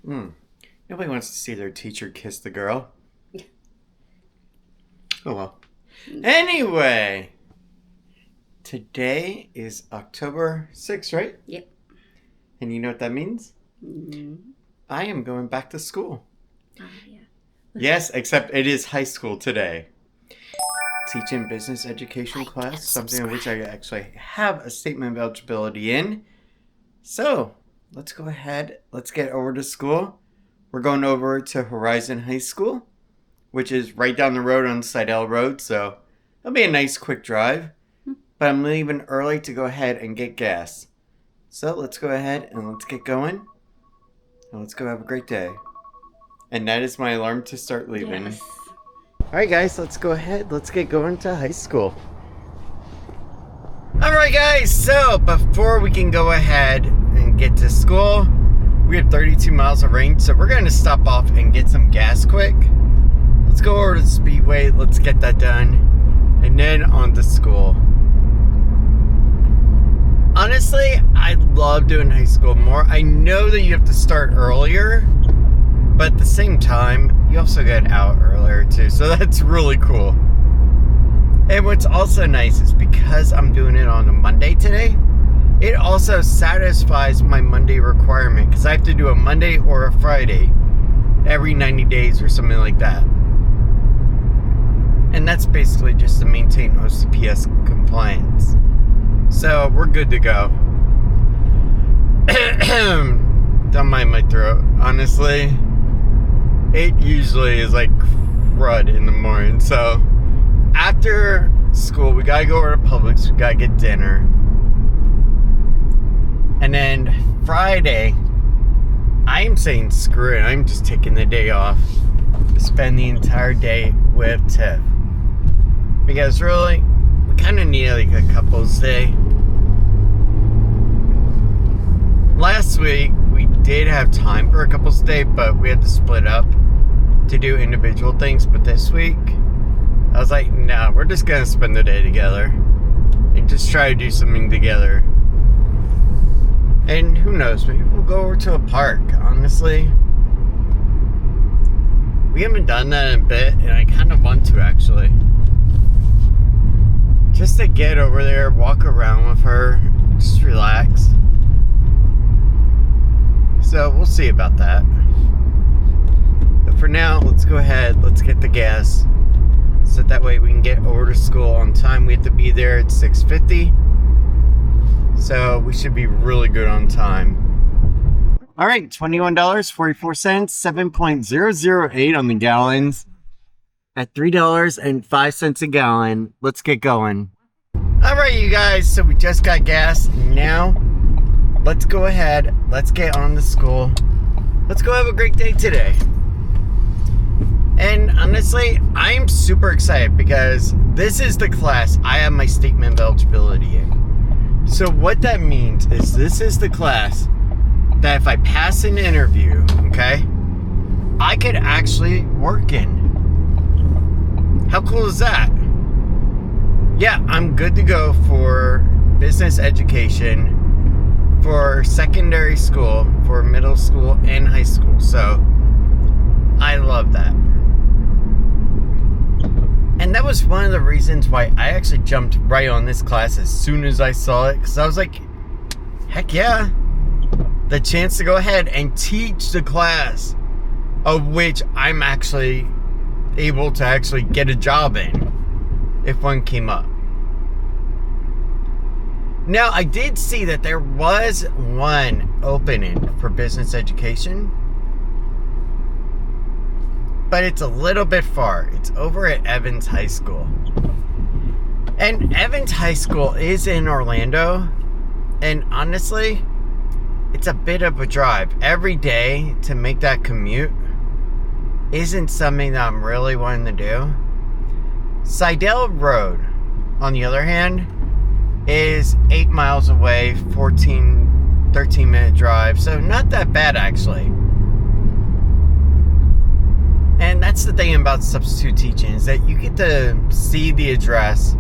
Nobody wants to see their teacher kiss the girl. Oh well. Anyway, today is October 6th, right? Yep. And you know what that means? Mm-hmm. I am going back to school. Yeah. Yes, except it is high school today. Teaching business education class, something in which I actually have a statement of eligibility in. So, let's go ahead. Let's get over to school. We're going over to Horizon High School, which is right down the road on Seidel Road. So, it'll be a nice quick drive. But I'm leaving early to go ahead and get gas. So, let's go ahead and let's get going. And let's go have a great day. And that is my alarm to start leaving. Yes. Alright guys, let's go ahead. Let's get going to high school. Alright guys, so before we can go ahead and get to school, we have 32 miles of range, so we're going to stop off and get some gas quick. Let's go over to the Speedway, let's get that done, and then on to school. Honestly, I love doing high school more. I know that you have to start earlier, but at the same time, you also get out earlier too, so that's really cool. And what's also nice is because I'm doing it on a Monday today, it also satisfies my Monday requirement, because I have to do a Monday or a Friday every 90 days or something like that. And that's basically just to maintain OCPS compliance. So we're good to go. Don't mind my throat, honestly. It usually is like crud in the morning. So after school, we gotta go over to Publix. We gotta get dinner. And then Friday, I'm saying screw it. I'm just taking the day off to spend the entire day with Tiff. Because really, we kind of need like a couple's day. Last week, we did have time for a couple's day, but we had to split up to do individual things. But this week, I was like, nah, we're just gonna spend the day together and just try to do something together. And who knows, maybe we'll go over to a park. Honestly, we haven't done that in a bit, and I kind of want to actually. Just to get over there, walk around with her, just relax. So we'll see about that. But for now, let's go ahead, let's get the gas. So that way we can get over to school on time. We have to be there at 6:50. So we should be really good on time. Alright, $21.44, 7.008 on the gallons. At $3.05 a gallon. Let's get going. Alright you guys, so we just got gas. Now, let's go ahead. Let's get on to school. Let's go have a great day today. And honestly, I'm super excited because this is the class I have my statement of eligibility in. So what that means is this is the class that if I pass an interview, okay, I could actually work in. How cool is that? Yeah, I'm good to go for business education, for secondary school, for middle school and high school. So I love that. And that was one of the reasons why I actually jumped right on this class as soon as I saw it. Because I was like, heck yeah. The chance to go ahead and teach the class of which I'm actually able to actually get a job in if one came up. Now, I did see that there was one opening for business education, but it's a little bit far. It's over at Evans High School. And Evans High School is in Orlando, and honestly, it's a bit of a drive. Every day to make that commute isn't something that I'm really wanting to do. Seidel Road, on the other hand, is 8 miles away, 13-minute drive, so not that bad actually. And that's the thing about substitute teaching, is that you get to see the address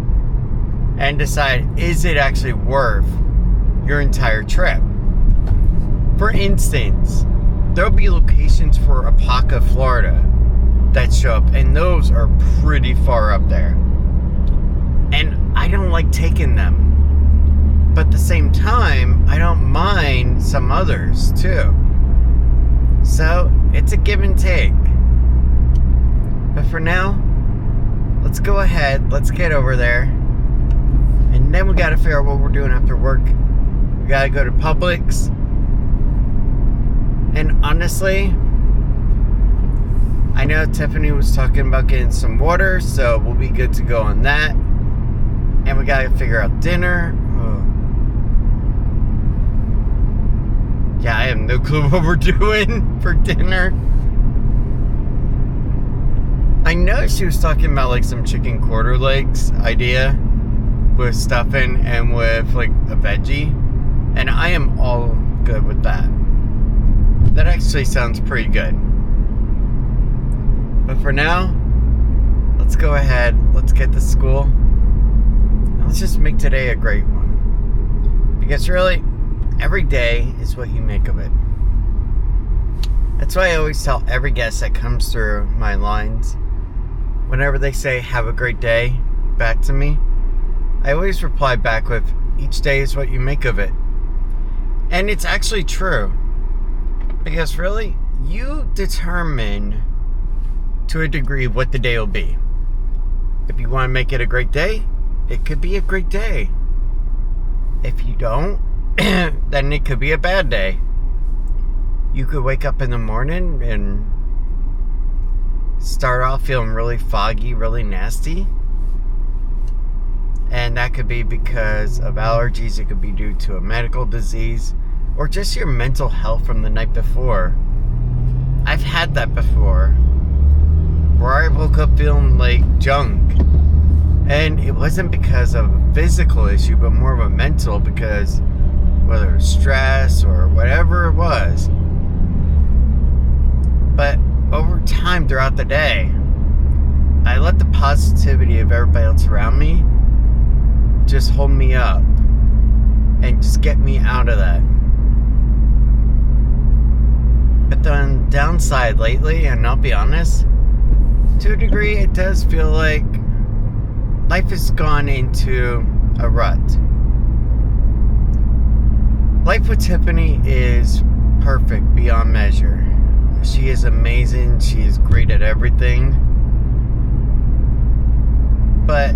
and decide, is it actually worth your entire trip? For instance, there'll be locations for Apopka, Florida that show up, and those are pretty far up there. And I don't like taking them. But at the same time, I don't mind some others too. So it's a give and take. But for now, let's go ahead, let's get over there. And then we gotta figure out what we're doing after work. We gotta go to Publix. And honestly, I know Tiffany was talking about getting some water, so we'll be good to go on that. And we gotta figure out dinner. Yeah, I have no clue what we're doing for dinner. I know she was talking about like some chicken quarter legs idea with stuffing and with like a veggie. And I am all good with that. That actually sounds pretty good. But for now, let's go ahead, let's get to school. And let's just make today a great one. Because really, every day is what you make of it. That's why I always tell every guest that comes through my lines, whenever they say, have a great day, back to me, I always reply back with, each day is what you make of it. And it's actually true. Because really, you determine to a degree what the day will be. If you want to make it a great day, it could be a great day. If you don't, then it could be a bad day. You could wake up in the morning and start off feeling really foggy, really nasty. And that could be because of allergies. It could be due to a medical disease or just your mental health from the night before. I've had that before, where I woke up feeling like junk. And it wasn't because of a physical issue, but more of a mental, because whether it was stress or whatever it was. But over time throughout the day, I let the positivity of everybody else around me just hold me up and just get me out of that. But the downside lately, and I'll be honest, to a degree it does feel like life has gone into a rut. Life with Tiffany is perfect beyond measure. She is amazing. She is great at everything. But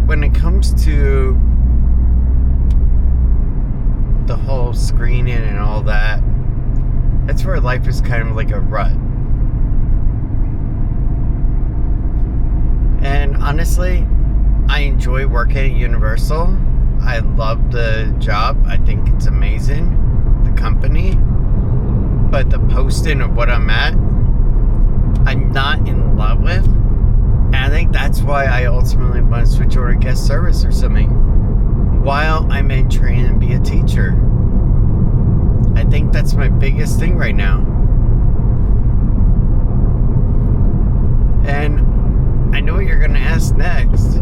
when it comes to the whole screening and all that, that's where life is kind of like a rut. And honestly, I enjoy working at Universal. I love the job. I think it's amazing, the company. But the posting of what I'm at, I'm not in love with. And I think that's why I ultimately want to switch over to guest service or something while I'm in training and be a teacher. I think that's my biggest thing right now. And I know what you're going to ask next.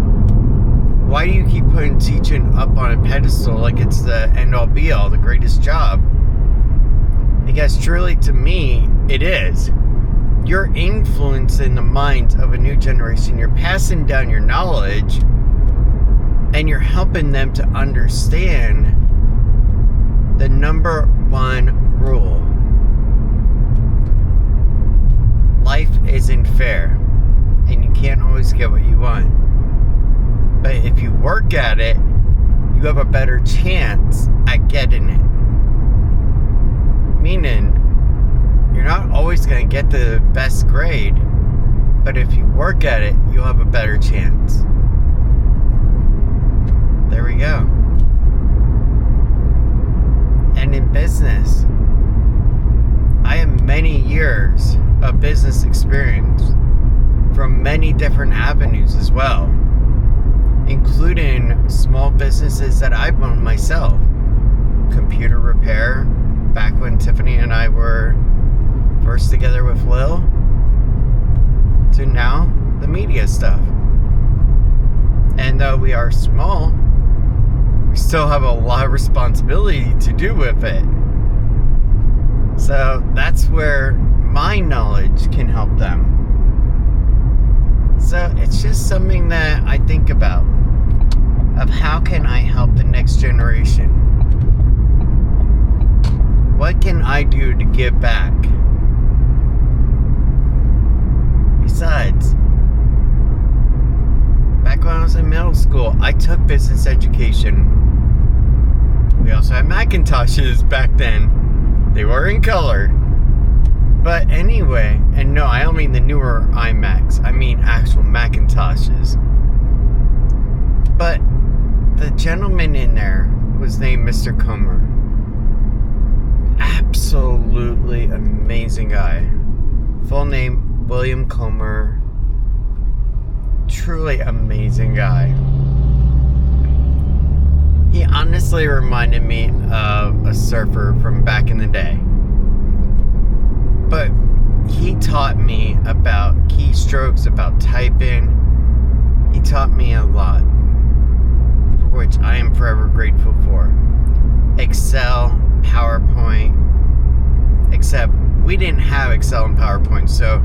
Why do you keep putting teaching up on a pedestal like it's the end-all be-all, the greatest job? Because truly, to me, it is. You're influencing the minds of a new generation. You're passing down your knowledge, and you're helping them to understand the number one rule. Life isn't fair, and you can't always get what you want. But if you work at it, you have a better chance at getting it. Meaning, you're not always going to get the best grade, but if you work at it, you'll have a better chance. There we go. And in business, I have many years of business experience from many different avenues as well, including small businesses that I've owned myself. Computer repair, back when Tiffany and I were first together with Lil, to now the media stuff. And though we are small, we still have a lot of responsibility to do with it. So that's where my knowledge can help them. So it's just something that I think about, of how can I help the next generation? What can I do to give back? Besides, back when I was in middle school, I took business education. We also had Macintoshes back then. They were in color. But anyway, and no, I don't mean the newer iMacs. I mean actual Macintoshes. But the gentleman in there was named Mr. Comer. Absolutely amazing guy. Full name, William Comer. Truly amazing guy. He honestly reminded me of a surfer from back in the day. But he taught me about keystrokes, about typing. He taught me a lot, for which I am forever grateful for. Excel, PowerPoint, except we didn't have Excel and PowerPoint, so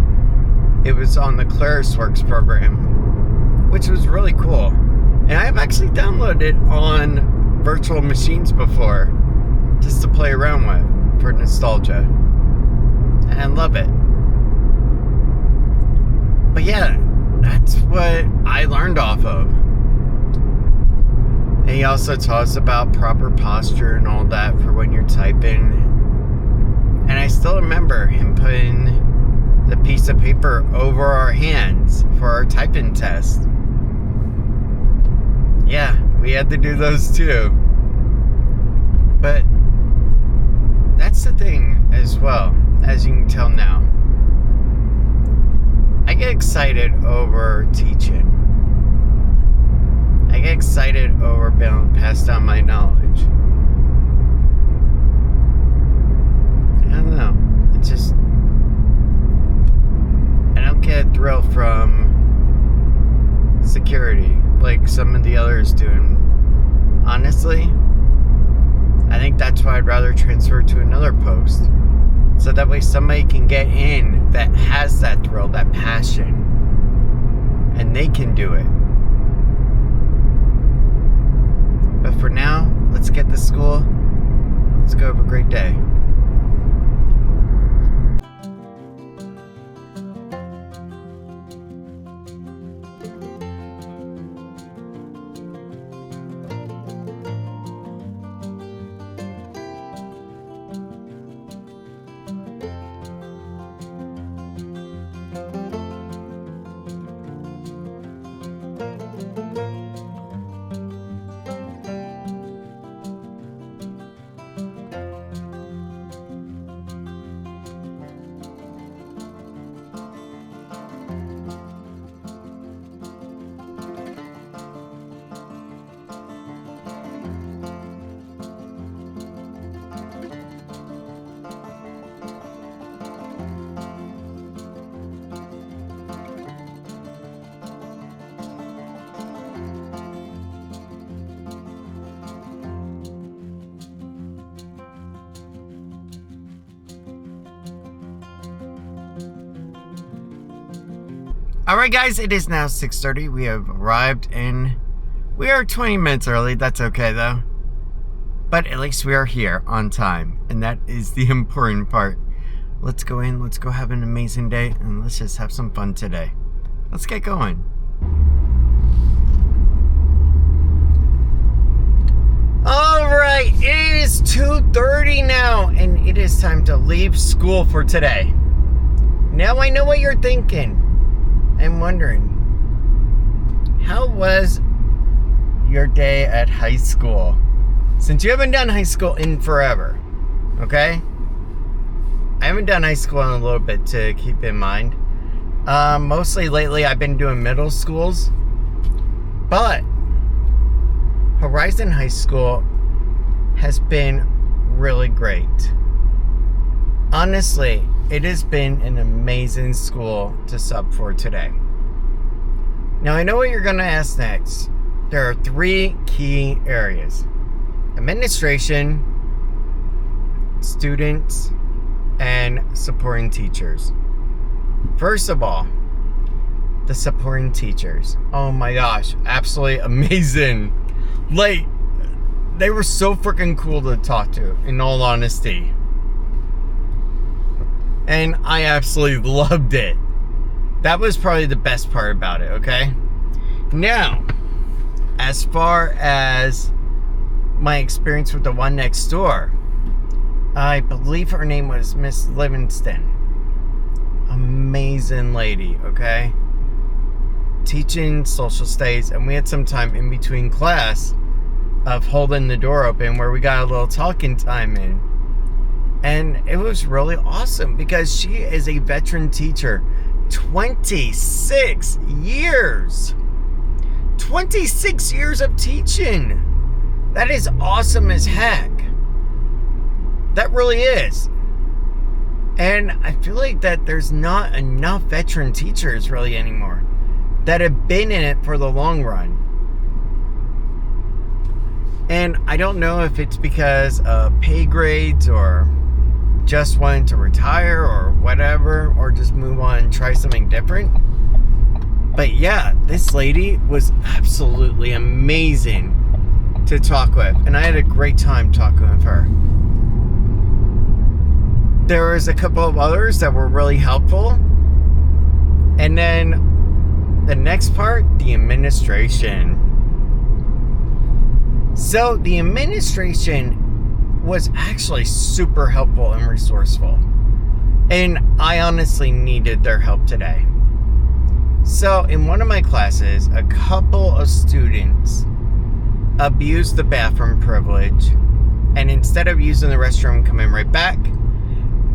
it was on the ClarisWorks program, which was really cool. And I've actually downloaded on virtual machines before, just to play around with for nostalgia. And I love it. But yeah, that's what I learned off of. And he also taught us about proper posture and all that for when you're typing. And I still remember him putting the piece of paper over our hands for our typing test. Yeah, we had to do those too. But that's the thing as well, as you can tell now. I get excited over teaching. I get excited over being able to pass down my knowledge. I don't know. It's just, I don't get a thrill from security like some of the others do. And honestly, I think that's why I'd rather transfer to another post. So that way somebody can get in that has that thrill, that passion, and they can do it. But for now, let's get to school. Let's go have a great day. Alright guys, it is now 6:30. We have arrived and we are 20 minutes early. That's okay though. But at least we are here on time. And that is the important part. Let's go in, let's go have an amazing day, and let's just have some fun today. Let's get going. Alright, it is 2:30 now, and it is time to leave school for today. Now I know what you're thinking. I'm wondering, how was your day at high school? Since you haven't done high school in forever, okay? I haven't done high school in a little bit to keep in mind. Mostly lately I've been doing middle schools, but Horizon High School has been really great. Honestly, it has been an amazing school to sub for today. Now I know what you're gonna ask next. There are 3 key areas: administration, students, and supporting teachers. First of all, the supporting teachers. Oh my gosh, absolutely amazing. Like, they were so freaking cool to talk to, in all honesty. And I absolutely loved it. That was probably the best part about it, okay? Now, as far as my experience with the one next door, I believe her name was Miss Livingston. Amazing lady, okay? Teaching social studies, and we had some time in between class of holding the door open where we got a little talking time in. And it was really awesome because she is a veteran teacher. 26 years. 26 years of teaching. That is awesome as heck. That really is. And I feel like that there's not enough veteran teachers really anymore that have been in it for the long run. And I don't know if it's because of pay grades or just wanting to retire or whatever, or just move on and try something different. But yeah, this lady was absolutely amazing to talk with, and I had a great time talking with her. There was a couple of others that were really helpful. And then the next part, the administration. So the administration was actually super helpful and resourceful. And I honestly needed their help today. So in one of my classes, a couple of students abused the bathroom privilege, and instead of using the restroom and coming right back,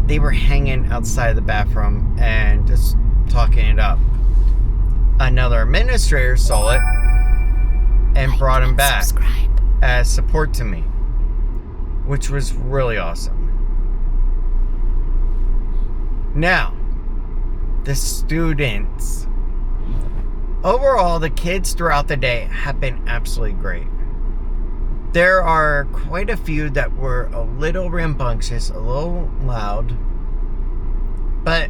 they were hanging outside the bathroom and just talking it up. Another administrator saw it and brought him back as support to me, which was really awesome. Now, the students. Overall, the kids throughout the day have been absolutely great. There are quite a few that were a little rambunctious, a little loud, but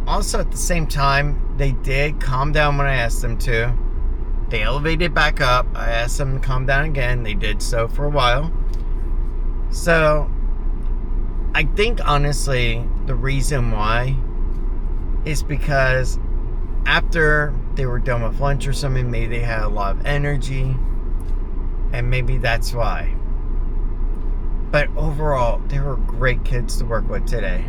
also at the same time, they did calm down when I asked them to. They elevated back up. I asked them to calm down again. They did so for a while. So, I think honestly, the reason why is because after they were done with lunch or something, maybe they had a lot of energy, and maybe that's why. But overall, they were great kids to work with today.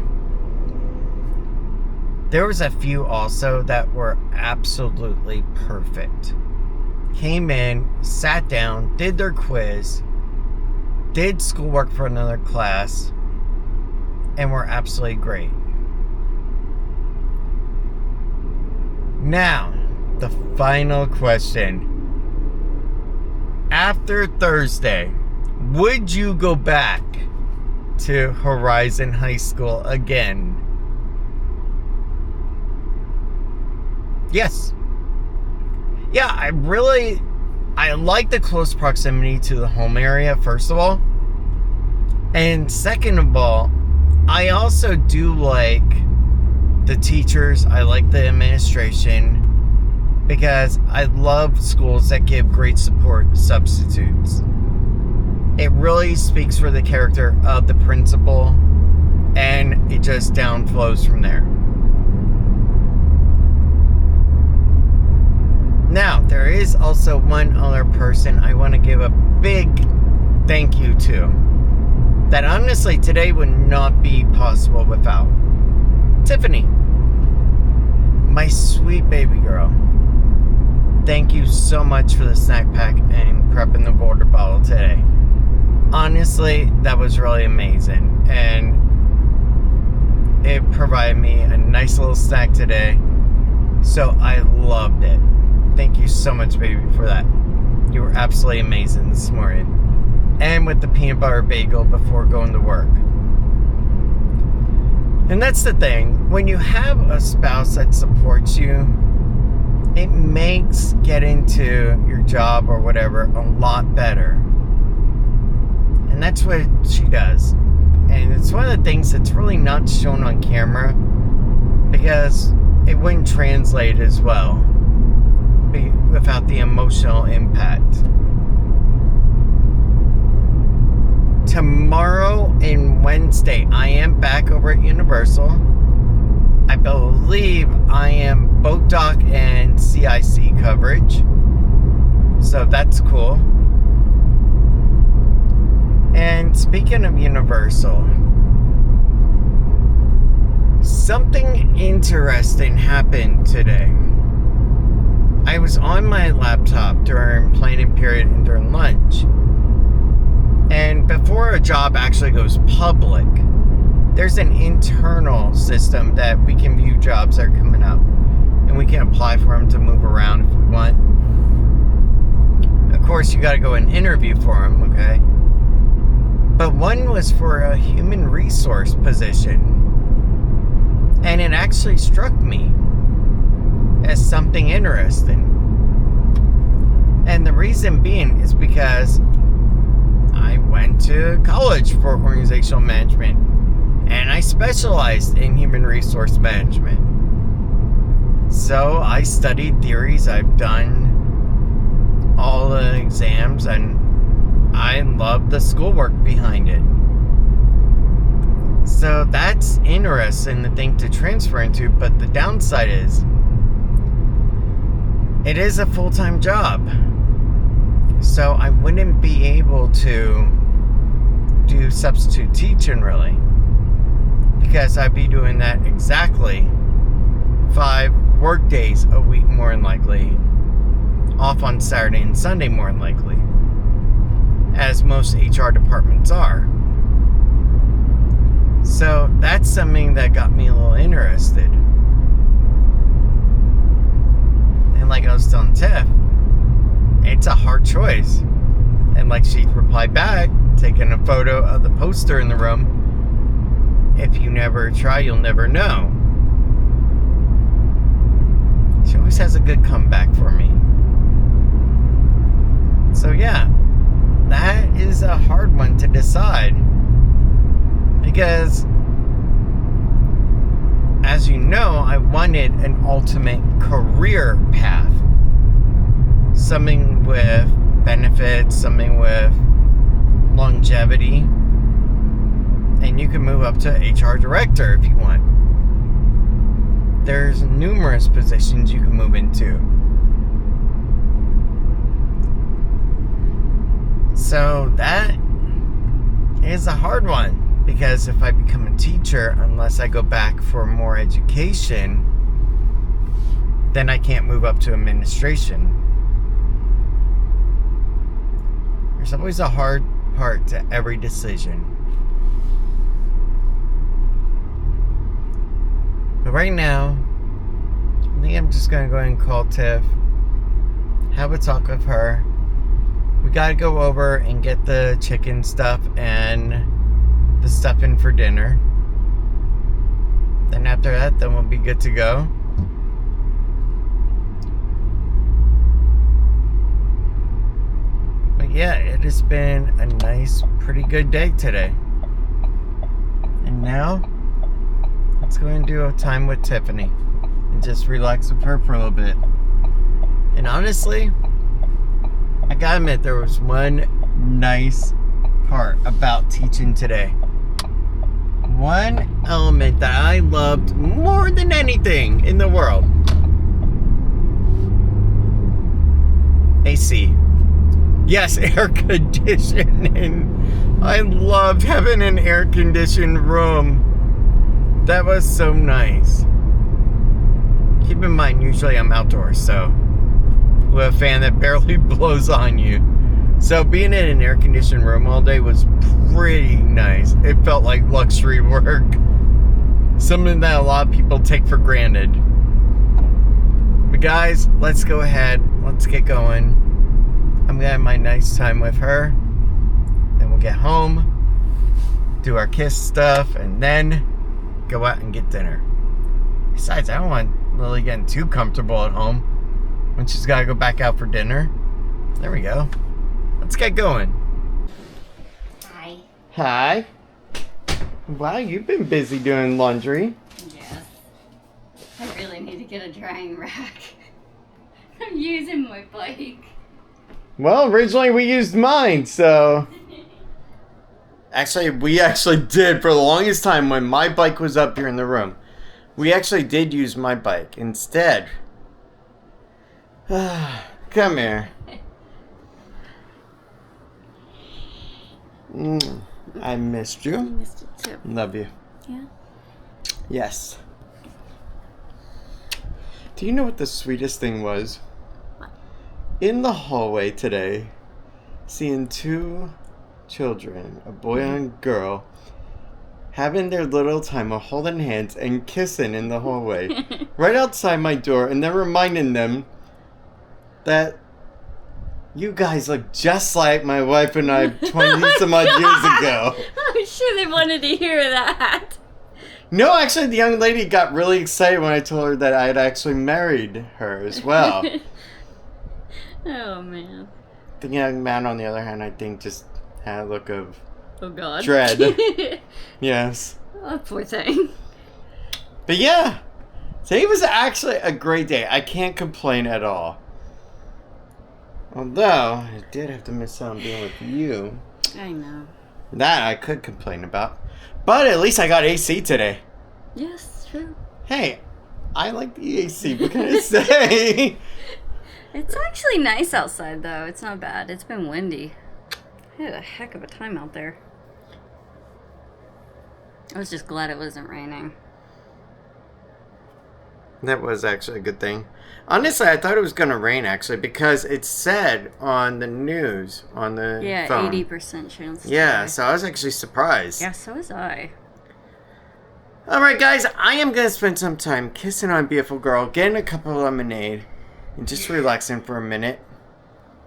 There was a few also that were absolutely perfect. Came in, sat down, did their quiz, did schoolwork for another class, and were absolutely great. Now, the final question. After Thursday, would you go back to Horizon High School again? Yes. Yeah, I like the close proximity to the home area, first of all. And second of all, I also do like the teachers. I like the administration, because I love schools that give great support substitutes. It really speaks for the character of the principal, and it just downflows from there. Now, there is also one other person I want to give a big thank you to, that honestly today would not be possible without. Tiffany, my sweet baby girl. Thank you so much for the snack pack and prepping the water bottle today. Honestly, that was really amazing, and it provided me a nice little snack today, so I loved it. Thank you so much, baby, for that. You were absolutely amazing this morning. And with the peanut butter bagel before going to work. And that's the thing. When you have a spouse that supports you, it makes getting to your job or whatever a lot better. And that's what she does. And it's one of the things that's really not shown on camera because it wouldn't translate as well without the emotional impact. Tomorrow and Wednesday, I am back over at Universal. I believe I am boat dock and CIC coverage. So that's cool. And speaking of Universal, something interesting happened today. I was on my laptop during planning period and during lunch. And before a job actually goes public, there's an internal system that we can view jobs that are coming up. And we can apply for them to move around if we want. Of course, you got to go and interview for them, okay? But one was for a human resource position. And it actually struck me as something interesting. And the reason being is because I went to college for organizational management and I specialized in human resource management. So I studied theories, I've done all the exams, and I love the schoolwork behind it. So that's interesting to think to transfer into, but the downside is it is a full-time job. So I wouldn't be able to do substitute teaching really, because I'd be doing that exactly 5 work days a week more than likely, off on Saturday and Sunday more than likely, as most HR departments are. So that's something that got me a little interested. And like I was telling Tiff, it's a hard choice. And like she replied back, taking a photo of the poster in the room, if you never try, you'll never know. She always has a good comeback for me. So yeah, that is a hard one to decide. Because, as you know, I wanted an ultimate career path. Something with benefits, something with longevity. And you can move up to HR director if you want. There's numerous positions you can move into. So that is a hard one. Because if I become a teacher, unless I go back for more education, then I can't move up to administration. There's always a hard part to every decision. But right now, I think I'm just going to go ahead and call Tiff, have a talk with her. We got to go over and get the chicken stuff and the stuff in for dinner. Then after that, then we'll be good to go. But yeah, it has been a nice, pretty good day today. And now, let's go and do a time with Tiffany and just relax with her for a little bit. And honestly, I gotta admit, there was one nice part about teaching today. One element that I loved more than anything in the world. AC. Yes, air conditioning. I loved having an air conditioned room. That was so nice. Keep in mind, usually I'm outdoors, so with a fan that barely blows on you. So being in an air-conditioned room all day was pretty nice. It felt like luxury work. Something that a lot of people take for granted. But guys, let's go ahead. Let's get going. I'm gonna have my nice time with her. Then we'll get home, do our kiss stuff, and then go out and get dinner. Besides, I don't want Lily getting too comfortable at home when she's gotta go back out for dinner. There we go. Let's get going. Hi. Hi. Wow, you've been busy doing laundry. Yes. I really need to get a drying rack. I'm using my bike. Well, originally we used mine, so... Actually, we did for the longest time when my bike was up here in the room. We actually did use my bike instead. Come here. I missed you. I missed it too. Love you. Yeah? Yes. Do you know what the sweetest thing was? What? In the hallway today, seeing two children, a boy and a girl, having their little time of holding hands and kissing in the hallway right outside my door, and then reminding them that you guys look just like my wife and I 20 some odd years ago. I'm sure they wanted to hear that. No, actually, the young lady got really excited when I told her that I had actually married her as well. Oh, man. The young man, on the other hand, I think just had a look of God. dread. Yes. Oh, poor thing. But yeah, today was actually a great day. I can't complain at all. Although, I did have to miss out on being with you. I know. That I could complain about. But at least I got AC today. Yes, true. Hey, I like the AC. What can I say? It's actually nice outside, though. It's not bad. It's been windy. I had a heck of a time out there. I was just glad it wasn't raining. That was actually a good thing. Honestly, I thought it was going to rain, actually, because it said on the news, on the phone. 80% chance. Yeah, so I was actually surprised. Yeah, so was I. Alright, guys, I am going to spend some time kissing on a beautiful girl, getting a cup of lemonade, and just relaxing for a minute.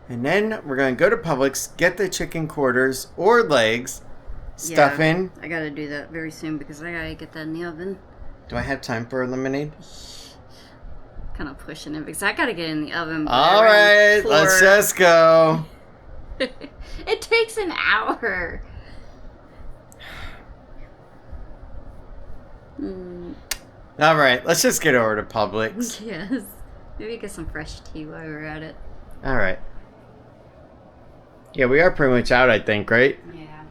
And then we're going to go to Publix, get the chicken quarters or legs, stuffing. Yeah, I got to do that very soon because I got to get that in the oven. Do I have time for a lemonade? Kind of pushing it because I got to get in the oven. Alright, let's just go. It takes an hour. Alright, let's just get over to Publix. Yes. Maybe get some fresh tea while we're at it. Alright. Yeah, we are pretty much out, I think, right? Yeah.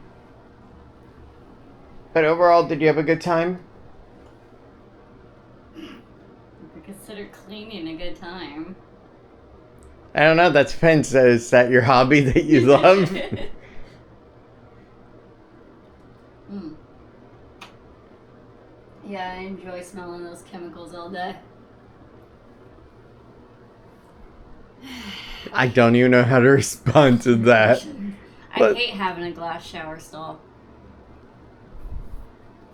But overall, did you have a good time? I consider cleaning a good time. I don't know, that depends. Is that your hobby that you love? Yeah, I enjoy smelling those chemicals all day. I don't even know how to respond to that. I hate having a glass shower stall.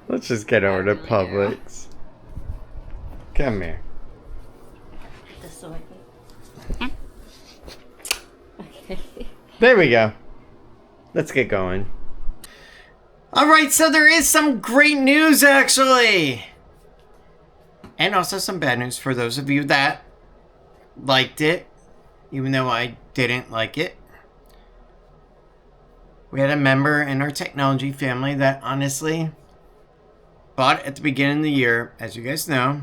Let's just get over to really Publix. Come here. This way. Okay. There we go. Let's get going. Alright, so there is some great news, actually. And also some bad news for those of you that liked it, even though I didn't like it. We had a member in our technology family that honestly bought it at the beginning of the year, as you guys know.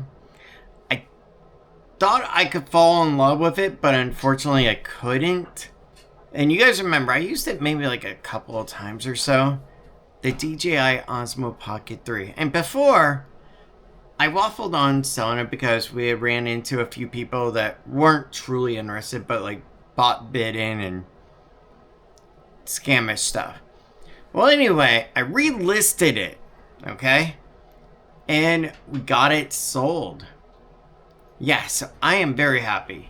I thought I could fall in love with it, but unfortunately I couldn't. And you guys remember, I used it maybe like a couple of times or so. The DJI Osmo Pocket 3. And before, I waffled on selling it because we had ran into a few people that weren't truly interested, but like bot bidding and scamish stuff. Well, anyway, I relisted it, okay? And we got it sold. Yeah, so I am very happy.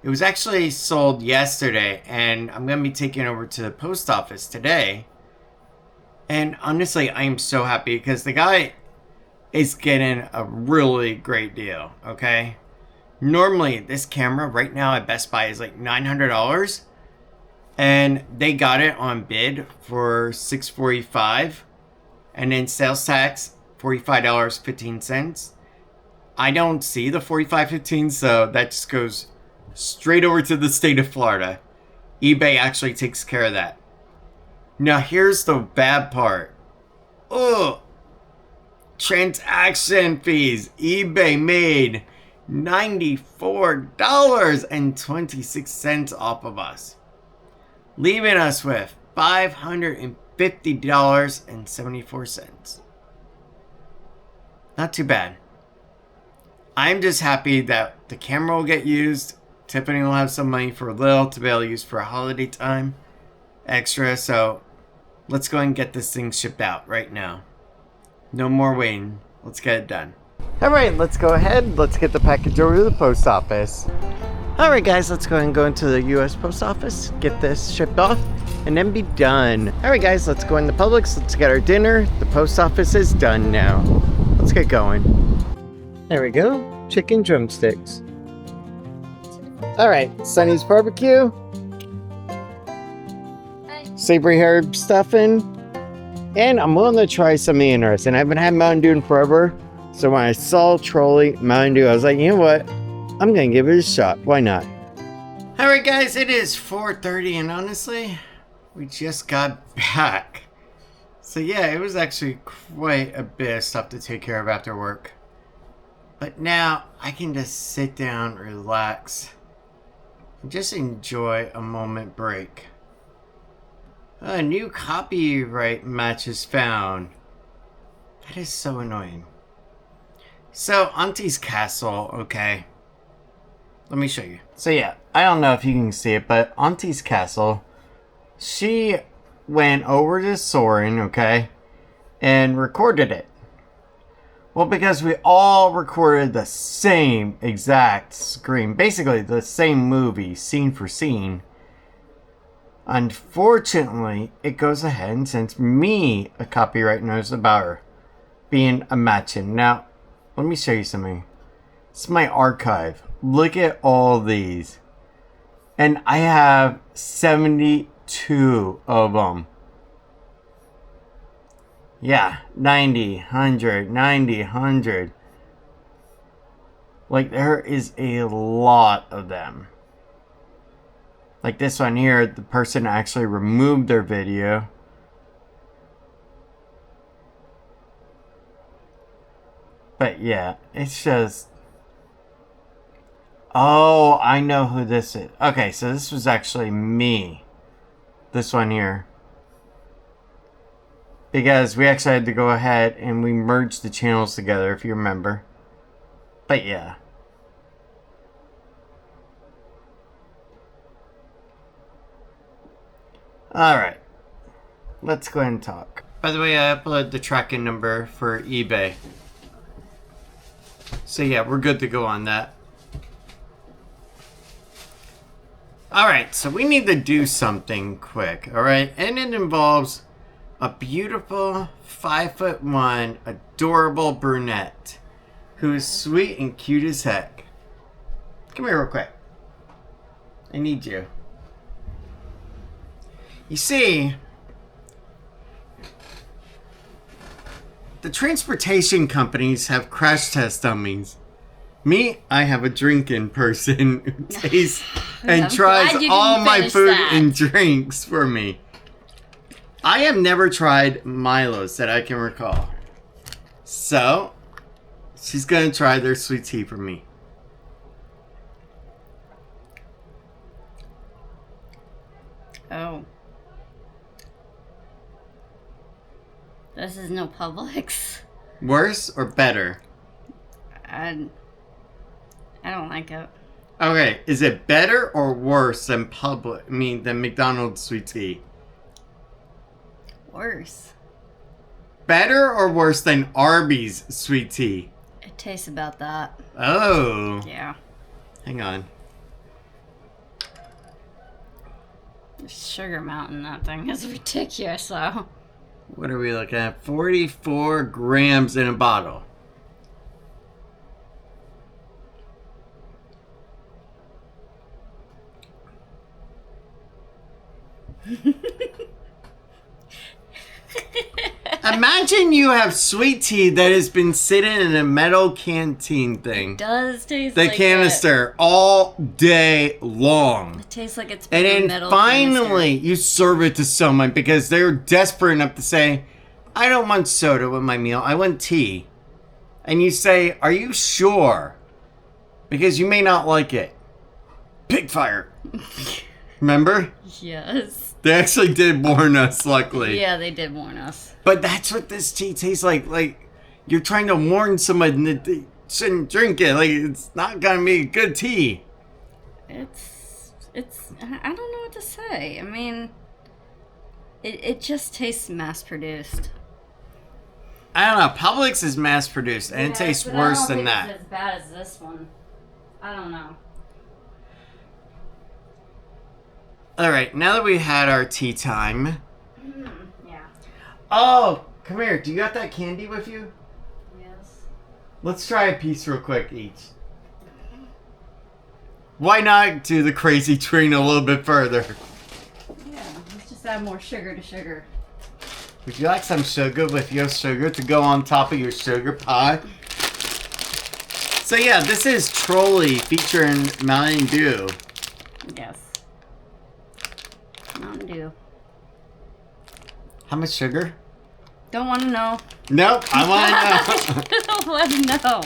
It was actually sold yesterday, and I'm going to be taking it over to the post office today. And honestly, I am so happy because the guy is getting a really great deal, okay? Normally, this camera right now at Best Buy is like $900. And they got it on bid for $645. And then sales tax, $45.15. I don't see the $45.15, so that just goes straight over to the state of Florida. eBay actually takes care of that. Now here's the bad part. Oh, transaction fees. eBay made $94.26 off of us, leaving us with $550.74. Not too bad. I'm just happy that the camera will get used. Tiffany will have some money for Lil to be able to use for a holiday time extra. So let's go and get this thing shipped out right now. No more waiting. Let's get it done. Alright, let's go ahead. Let's get the package over to the post office. Alright guys, let's go ahead and go into the US post office, get this shipped off, and then be done. Alright guys, let's go in the Publix, let's get our dinner. The post office is done now. Let's get going. There we go. Chicken drumsticks. Alright, Sunny's barbecue. Savory herb stuffing. And I'm willing to try something interesting. I haven't had Mountain Dew in forever. So when I saw Trolley Mountain Dew, I was like, you know what? I'm going to give it a shot. Why not? Alright guys, it is 4:30 and honestly, we just got back. So yeah, it was actually quite a bit of stuff to take care of after work. But now I can just sit down, relax, and just enjoy a moment break. A new copyright match is found. That is so annoying. So, Auntie's Castle, okay. Let me show you. So yeah, I don't know if you can see it, but Auntie's Castle, she went over to Soren, okay, and recorded it. Well, because we all recorded the same exact screen, basically the same movie, scene for scene. Unfortunately, it goes ahead and sends me a copyright notice about her being a match-in. Now, let me show you something. It's my archive. Look at all these. And I have 72 of them. Yeah, 90, 100, 90, 100. Like, there is a lot of them. Like this one here, the person actually removed their video. But yeah, it's just... Oh, I know who this is. Okay, so this was actually me. This one here. Because we actually had to go ahead and we merged the channels together, if you remember. But yeah. Alright. Let's go ahead and talk. By the way, I uploaded the tracking number for eBay. So yeah, we're good to go on that. Alright, so we need to do something quick, alright? And it involves a beautiful 5'1" adorable brunette who is sweet and cute as heck. Come here real quick. I need you. You see, the transportation companies have crash test dummies. Me, I have a drinking person who tastes and tries all my food and drinks for me. I have never tried Milo's that I can recall. So, she's going to try their sweet tea for me. Oh. This is no Publix. Worse or better? I don't like it. Okay, is it better or worse than than McDonald's sweet tea? Worse. Better or worse than Arby's sweet tea? It tastes about that. Oh. Yeah. Hang on. The sugar amount in that thing is ridiculous, though. What are we looking at? 44 grams in a bottle. Imagine you have sweet tea that has been sitting in a metal canteen thing. It does taste the like canister all day long. It tastes like it's been and a then metal finally canister. you serve it to someone because they're desperate enough to say, I don't want soda with my meal. I want tea. And you say, are you sure? Because you may not like it. Pig fire. Remember? Yes. They actually did warn us, luckily. Yeah, they did warn us. But that's what this tea tastes like. Like, you're trying to warn somebody that they shouldn't drink it. Like, it's not going to be good tea. I don't know what to say. I mean, it just tastes mass-produced. I don't know. Publix is mass-produced, and it tastes worse than that. It's as bad as this one. I don't know. All right, now that we had our tea time. Yeah. Oh, come here. Do you got that candy with you? Yes. Let's try a piece real quick each. Why not do the crazy train a little bit further? Yeah, let's just add more sugar to sugar. Would you like some sugar with your sugar to go on top of your sugar pie? So yeah, this is Trolley featuring Mountain Dew. Yes. Mountain Dew. How much sugar? Don't want to know. Nope, I want to know. Don't want to know.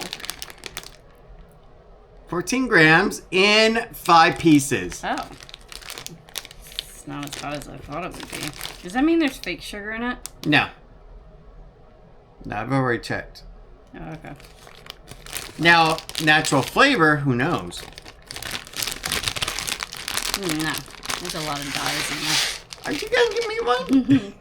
14 grams in 5 pieces. Oh. It's not as hot as I thought it would be. Does that mean there's fake sugar in it? No. No, I've already checked. Oh, okay. Now, natural flavor, who knows? No. There's a lot of dyes in there. Are you gonna give me one?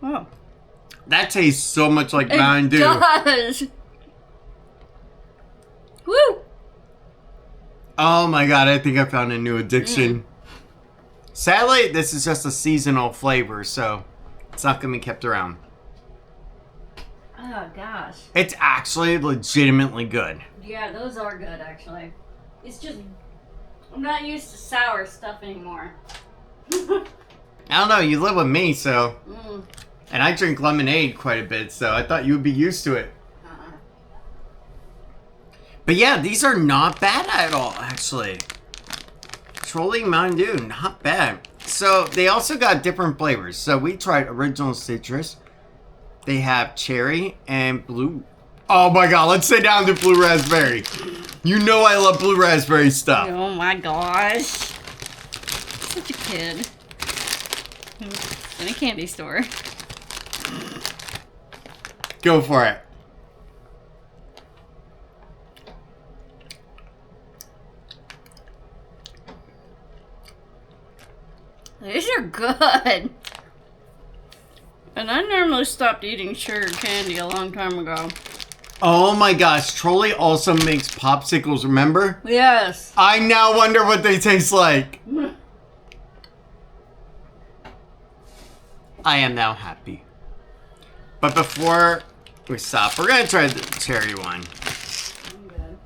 Oh. That tastes so much like Mountain Dew. It does. Woo! Oh my god, I think I found a new addiction. Sadly, this is just a seasonal flavor, so it's not going to be kept around. Oh, gosh. It's actually legitimately good. Yeah, those are good, actually. It's just, I'm not used to sour stuff anymore. I don't know, you live with me, so... Mm. And I drink lemonade quite a bit, so I thought you would be used to it. But yeah, these are not bad at all, actually. Trolley Mountain Dew, not bad. So they also got different flavors. So we tried original citrus. They have cherry and blue. Oh my god, let's sit down to blue raspberry. You know I love blue raspberry stuff. Oh my gosh. Such a kid. In a candy store. Go for it. These are good. And I normally stopped eating sugar candy a long time ago. Oh my gosh, Trolley also makes popsicles, remember? Yes. I now wonder what they taste like. I am now happy. But before we stop, we're gonna try the cherry one. I'm good.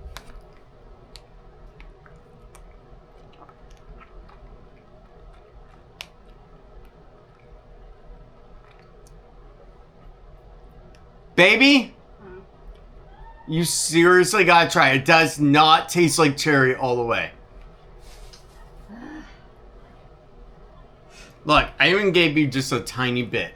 Baby? You seriously gotta try it. It does not taste like cherry all the way. Look, I even gave you just a tiny bit.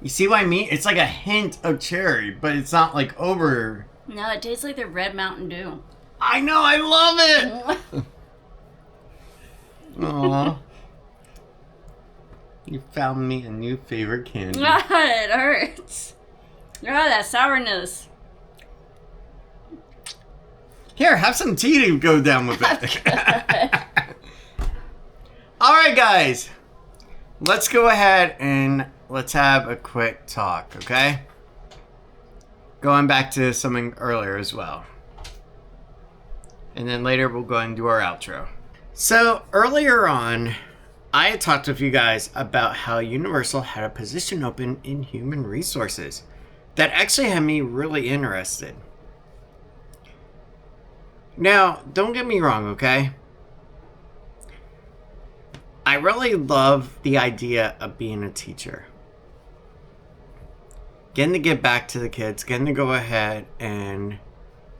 You see what I mean? It's like a hint of cherry, but it's not like over. No, it tastes like the Red Mountain Dew. I know, I love it! Aww. You found me a new favorite candy. It hurts. Oh, that sourness. Here, have some tea to go down with it. Alright, guys. Let's go ahead and let's have a quick talk, okay? Going back to something earlier as well. And then later we'll go and do our outro. So, earlier on, I had talked with you guys about how Universal had a position open in human resources that actually had me really interested. Now, don't get me wrong, okay? I really love the idea of being a teacher. getting to get back to the kids, getting to go ahead and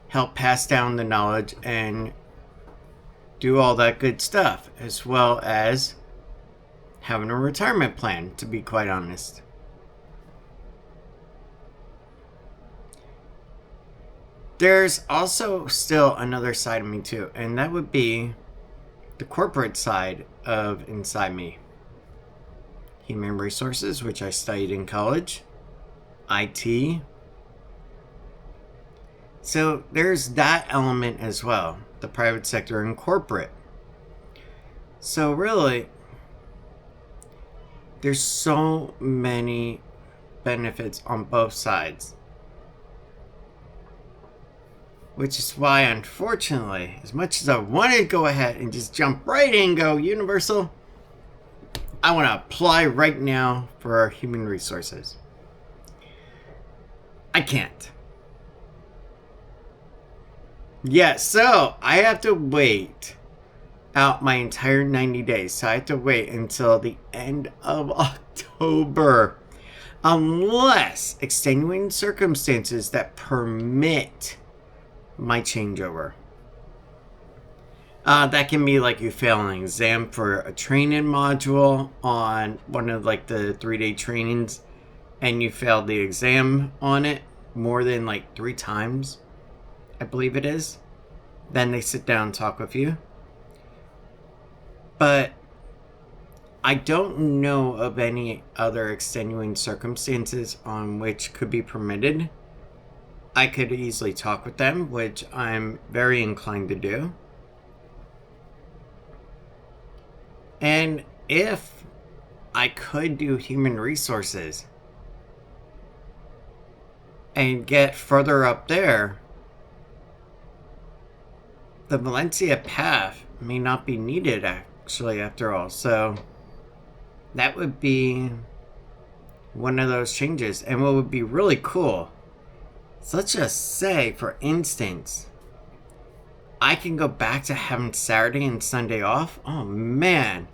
help pass down the knowledge and do all that good stuff, as well as having a retirement plan, to be quite honest. There's also still another side of me too, and that would be the corporate side of inside me. Human resources, which I studied in college, IT. So there's that element as well, the private sector and corporate. So really, there's so many benefits on both sides. Which is why, unfortunately, as much as I want to go ahead and just jump right in and go universal, I want to apply right now for our human resources. I can't. Yeah, so I have to wait out my entire 90 days. So I have to wait until the end of October. Unless extenuating circumstances that permit my changeover. That can be like you fail an exam for a training module on one of like the 3-day trainings and you failed the exam on it more than like 3 times, I believe it is. Then they sit down and talk with you. But I don't know of any other extenuating circumstances on which could be permitted. I could easily talk with them, which I'm very inclined to do. And if I could do human resources and get further up there, the Valencia path may not be needed actually after all. So that would be one of those changes. And what would be really cool, so let's just say, for instance, I can go back to having Saturday and Sunday off. Oh man.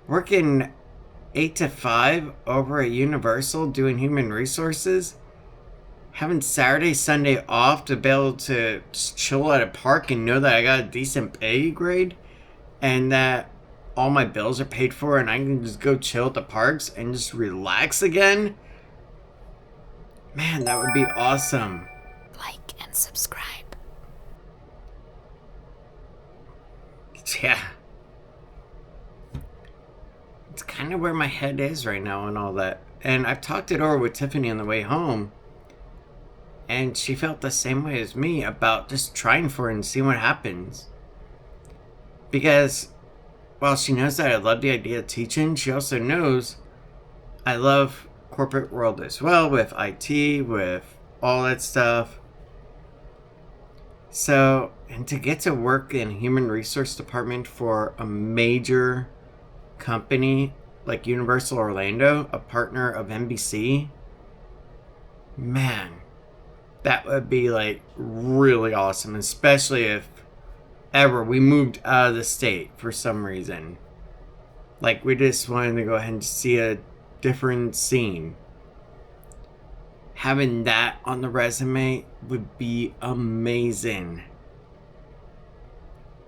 Working 8 to 5 over at Universal doing human resources. Having Saturday, Sunday off to be able to just chill at a park and know that I got a decent pay grade. And that all my bills are paid for and I can just go chill at the parks and just relax again. Man, that would be awesome. Like and subscribe. Yeah. It's kind of where my head is right now and all that. And I've talked it over with Tiffany on the way home. And she felt the same way as me about just trying for it and see what happens. Because while she knows that I love the idea of teaching, she also knows I love corporate world as well, with IT, with all that stuff. So, and to get to work in human resource department for a major company like Universal Orlando, a partner of NBC, man, that would be like really awesome, especially if ever we moved out of the state for some reason. Like we just wanted to go ahead and see a different scene. Having that on the resume would be amazing.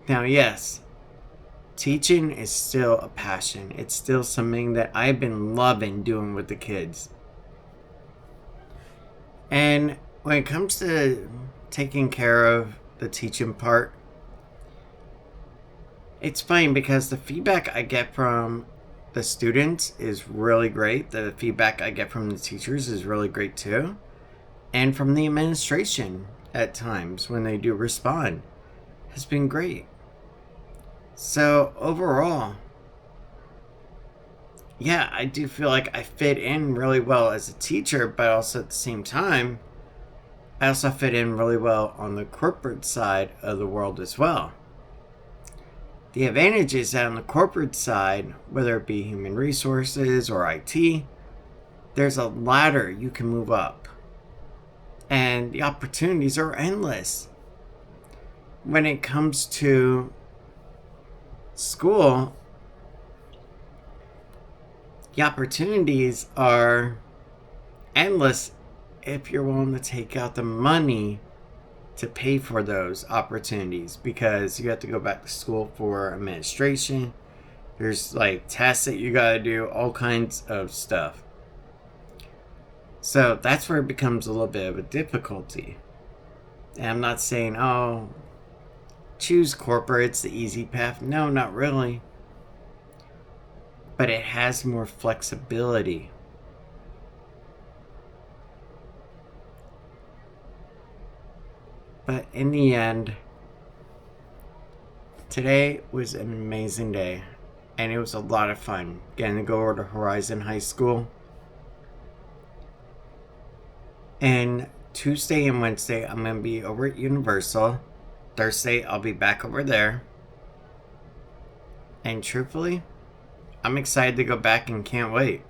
Now, yes, teaching is still a passion. It's still something that I've been loving doing with the kids. And when it comes to taking care of the teaching part, it's fine because the feedback I get from the students is really great. The feedback I get from the teachers is really great too. And from the administration at times when they do respond has been great. So overall, yeah, I do feel like I fit in really well as a teacher, but also at the same time, I also fit in really well on the corporate side of the world as well. The advantage is that on the corporate side, whether it be human resources or IT, there's a ladder you can move up. And the opportunities are endless. When it comes to school, the opportunities are endless if you're willing to take out the money to pay for those opportunities, because you have to go back to school for administration. There's like tests that you gotta do, all kinds of stuff. So that's where it becomes a little bit of a difficulty. And I'm not saying, oh, choose corporate, it's the easy path. No, not really. But it has more flexibility. But in the end, today was an amazing day. And it was a lot of fun getting to go over to Horizon High School. And Tuesday and Wednesday, I'm going to be over at Universal. Thursday, I'll be back over there. And truthfully, I'm excited to go back and can't wait.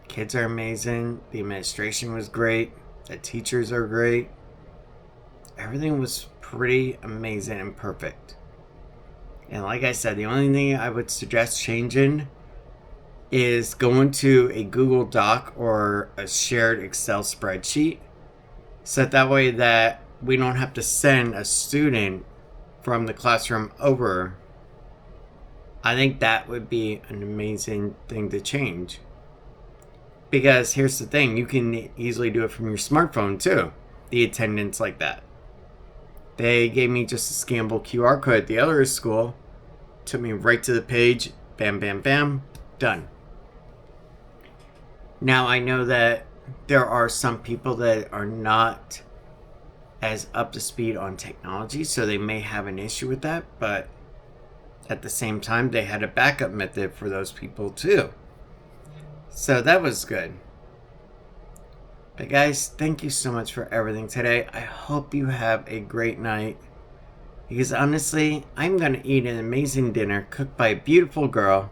Kids are amazing. The administration was great. The teachers are great. Everything was pretty amazing and perfect. And like I said, the only thing I would suggest changing is going to a Google Doc or a shared Excel spreadsheet. So that way that we don't have to send a student from the classroom over. I think that would be an amazing thing to change. Because here's the thing, you can easily do it from your smartphone too. The attendance like that. They gave me just a scannable QR code at the other school. Took me right to the page. Bam, bam, bam. Done. Now I know that there are some people that are not as up to speed on technology, so they may have an issue with that, but at the same time, they had a backup method for those people too. So that was good. But guys, thank you so much for everything today. I hope you have a great night. Because honestly, I'm going to eat an amazing dinner cooked by a beautiful girl.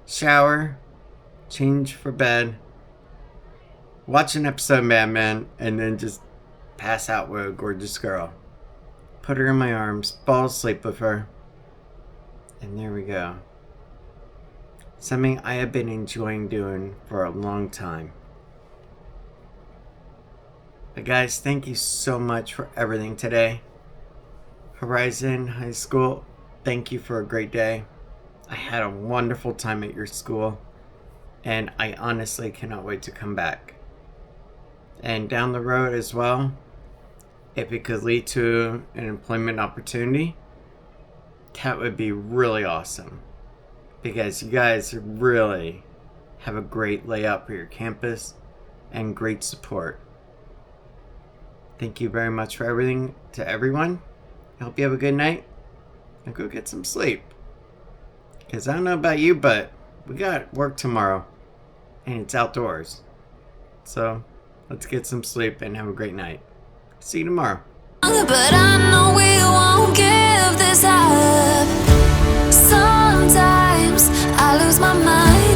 Shower, change for bed, watch an episode of Mad Men, and then just pass out with a gorgeous girl. Put her in my arms, fall asleep with her. And there we go. Something I have been enjoying doing for a long time. But guys, thank you so much for everything today. Horizon High School, thank you for a great day. I had a wonderful time at your school. And I honestly cannot wait to come back. And down the road as well, if it could lead to an employment opportunity, that would be really awesome. Because you guys really have a great layout for your campus and great support. Thank you very much for everything to everyone. I hope you have a good night. And go get some sleep. Because I don't know about you, but we got work tomorrow. And it's outdoors. So let's get some sleep and have a great night. See you tomorrow. But I know we won't give this up. Sometimes I lose my mind.